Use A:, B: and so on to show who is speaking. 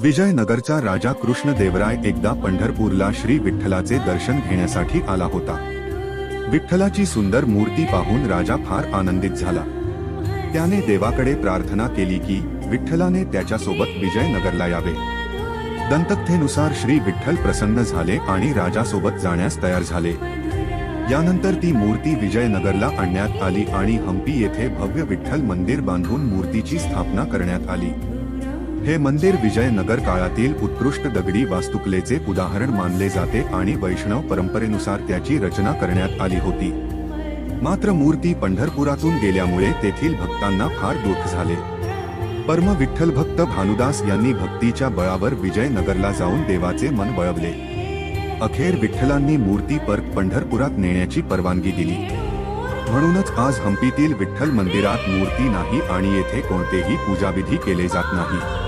A: विजयनगरचा राजा कृष्णदेवराय एकदा पंढरपूरला श्री विठ्ठलाचे दर्शन घेण्यासाठी आला होता। विठ्ठलाची सुंदर मूर्ती पाहून राजा फार आनंदित झाला। त्याने देवाकडे प्रार्थना केली की विठ्ठलाने त्याच्यासोबत विजयनगरला यावे। दंतकथेनुसार श्री विठ्ठल प्रसन्न झाले आणि राजासोबत जाण्यास तयार झाले। यानंतर ती मूर्ती विजयनगरला आणण्यात आली आणि हंपी येथे भव्य विठ्ठल मंदिर बांधून मूर्तीची स्थापना करण्यात आली। हे मंदिर विजयनगर काळातील उत्कृष्ट दगडी वास्तुकलेचे उदाहरण मानले जाते आणि वैष्णव परंपरेनुसार त्याची रचना करण्यात आली होती। मात्र मूर्ती पंढरपुरातून गेल्यामुळे तेथील भक्तांना फार दुःख झाले। परम विठ्ठल भक्त भानुदास यांनी भक्तीच्या बळावर विजयनगरला जाऊन देवाचे मन वळवले। अखेर विठ्ठलांनी मूर्ती परत पंढरपुरात नेण्याची परवानगी दिली। म्हणूनच आज हंपीतील विठ्ठल मंदिरात मूर्ती नाही आणि येथे कोणतेही पूजाविधी केले जात नाही।